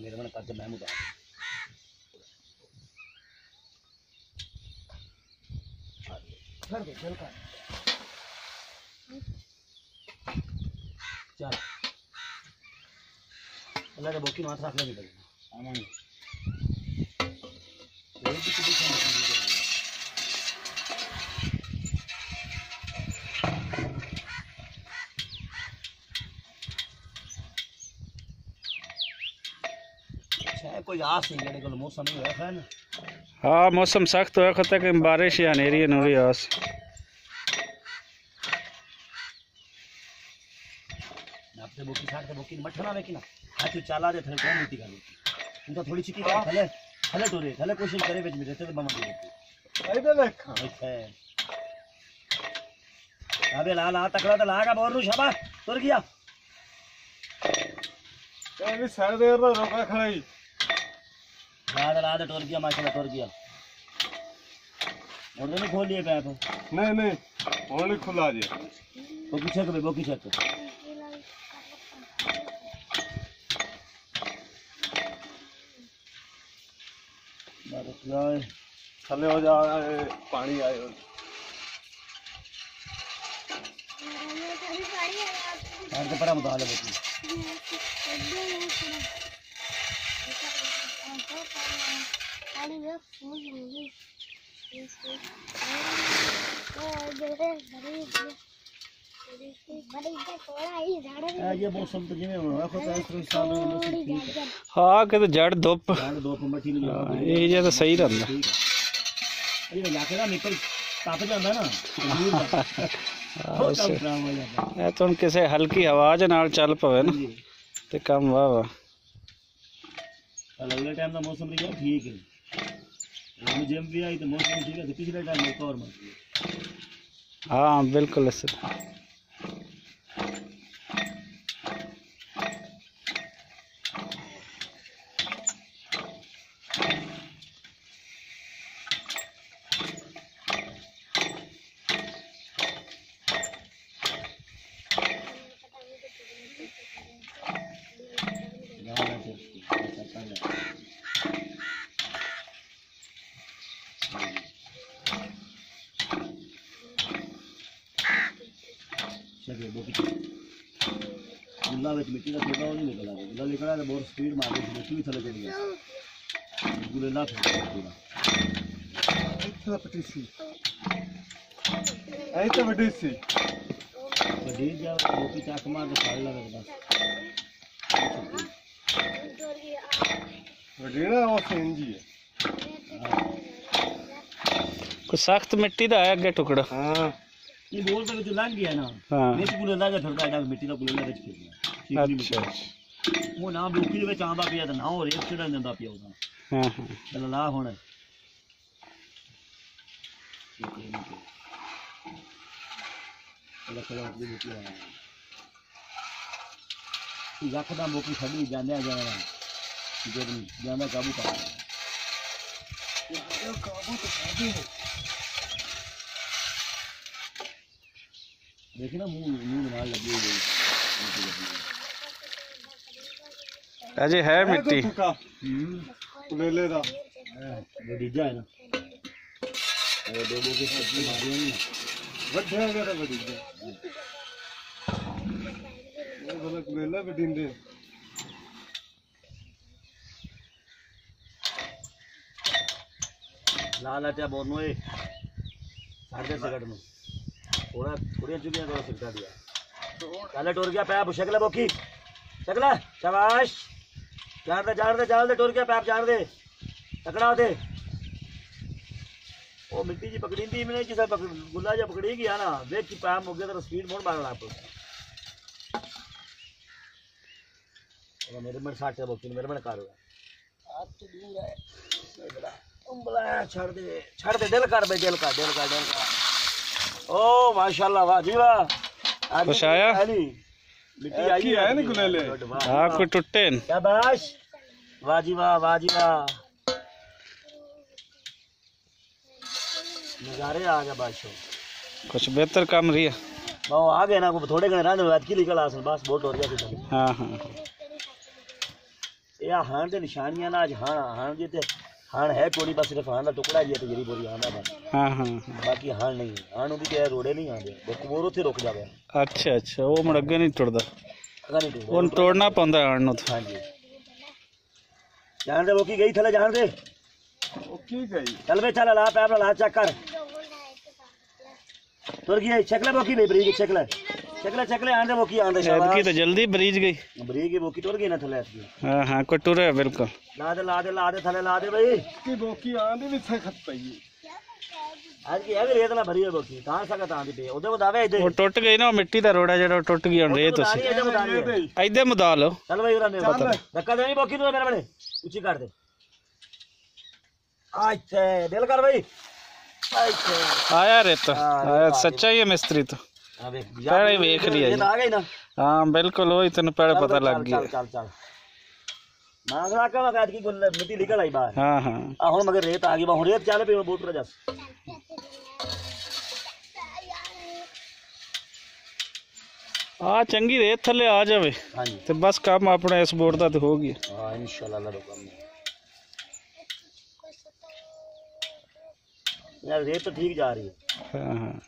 मेरे मन करके मैं मुझे छोड़ दे चल कर चल अल्लाह के बोकी माथ रख ले निकल सामान ये भी कुछ कोई आस नहीं है कोई मौसम नहीं है ना। हाँ मौसम सख्त हुआ खता कि बारिश या नेरी नूरी आस आपसे बोकी छाड़ के बोकी मठना में कि ना हाथ चाला दे थले कौन मिट्टी का उनका थोड़ी चिकी का थले थले टोरे थले कोशिश करे बेच में रहते तो बमा दे अरे देख अच्छा अबे ला ला तकड़ा तो लागा बोर नु शाबाश तुर गया ए भी साइड दे रोका खड़ाई ला दे टोर गया माशाल्लाह टोर गया और नहीं खोल लिए पैप नहीं ओनली खुला जे बोकी चेक थले हो जा पानी आयो और के परा मुताले बोकी ये मौसम तो जिਵੇਂ ਹੋਣਾ ਖੁਦਾ ਇਸ ਤਰ੍ਹਾਂ ਸਾਲ ਨੂੰ ਮੌਸਮ ਠੀਕ ਹੈ हाँ कि तो जड़ धुप मट्टी नहीं ये जे तो सही रहंदा ये लाके ना निकल ताप जांदा ना ये तो किसी हल्की आवाज नाल चल पवे ना ते काम वाह वाह अगले टाइम का मौसम भी ठीक है मुझे भी आई तो मौसम ठीक है पिछले टाइम में और मत हाँ बिल्कुल ऐसे गुल्ला मिट्टी का छोटा नहीं निकला गुल्ला निकला तो बहुत स्पीड मार रही मिट्टी भी थले चली गई गुल्ला पूरा इतना पटी सी आई तो बड़ी सी बड़ी जा मोटी चाक मार के फाड़ लगा बस बड़ी ना वो सेंजी है कुछ सख्त मिट्टी दा है अगे टुकड़ा हां ये बोल पे जो लग गया ना हां नेच गुल्ला लगा थोड़ा डाल मिट्टी का गुल्ला बेच के अच्छा वो ना बोकी दे विच आंदा पिया तो ना और एक छड़न देंदा पिया उसदा हां हां चल ला हुन चलो अपनी बोकी आ यकदम बोकी खड़ी जाने जाना जो जाना काबू कर काबू तो काबू देखिए ना मुंह बना लगी हुई अजय है मिट्टी ले दा वो डीजा है ना अरे दो बोके सब्जी मारी है ना वड्ढे वगैरह डीजा वो वाला कुलेला बडिंदे लाल आटा बोनो ए साढ़े सेकंड में थोड़ा थोड़ी चुकियां थोड़ा सिक्का दिया चल टूर गया पैप शक्ल बोकी शक्ल शाबाश जान दे टूर गया पैप जान दे तकड़ा दे वो मिट्टी जी पकड़ी थी मैंने जिसे गुल्ला जो पकड़ी गया ना देख की पैप हो गया तो स्पीड मोड़ मारना आप मेरे मन साठ बोकी मेरे मन कार हुआ उंगला छड़ दे दिल कर बे दिल कर ओ माशाल्लाह वाह जी वाह कुछ आया मिट्टी आई है ना गुलेले हां कोई टूटे न शाबाश वाह जी वाह नजारे आ गए बादशाह कुछ बेहतर काम रिया वो आ गए ना थोड़े घने रहने बाद की निकल आसन बस बहुत हो गया हां ये हाण दे निशानियां ना अज हाण जी ते हाण है कोड़ी बस सिर्फ हाण दा टुकड़ा जी ते जेरी बोरी आंदा बस हाँ हाँ बाकी हाण नहीं हाण उदी ते रोड़े नहीं आंदे बुक बोर उथे रुक जावे अच्छा अच्छा वो मुड़ अगे नहीं टुरदा अगर नहीं वो तोड़ना पौंदा आण नु हां जी जान दे वो की गई थले जान दे वो की गई चल बे चल ला पैप ला चेक कर तुर गई चकले बोकी बे बरीक चकले आंदे वो की आंदे ऐतकी शाबाश तो जल्दी ब्रीज गई बरीक वो की तुर गई ना थले ऐतकी हाँ हाँ कोई टुरे बिल्कुल ला दे थले ला दे भाई की बोकी आंदी भी सखत पई आज की है भी रेत ना भरी है बोकी कहां सकत आंदी पे ओदे बतावे इधर वो टुट गई ना मिट्टी दा रोड़ा जेड़ा टुट गया हुन रेत उसी इधर बता रही है इधे मुदा लो चल भाई उरा ने बता धक्का देनी बोकी तू मेरे बड़े ऊंची कर दे अच्छा दिल कर भाई अच्छा आया रेत आया सच्चा ही है मिस्त्री तो अब एक पहले देख लिया ये आ गई ना हाँ बिल्कुल वही तेन पहले पता लग गया चल मांगरा का वक्त की गुल मिट्टी निकल आई बाहर हाँ हाँ आ हुन मगर रेत आ गई बा हुन रेत चल पे बोट रह जा आ चंगी रेत थले आ जावे हां जी ते बस काम अपने इस बोर्ड दा ते हो गया हां इंशाल्लाह अल्लाह दा हुक्म यार रेत तो ठीक जा रही है हाँ हाँ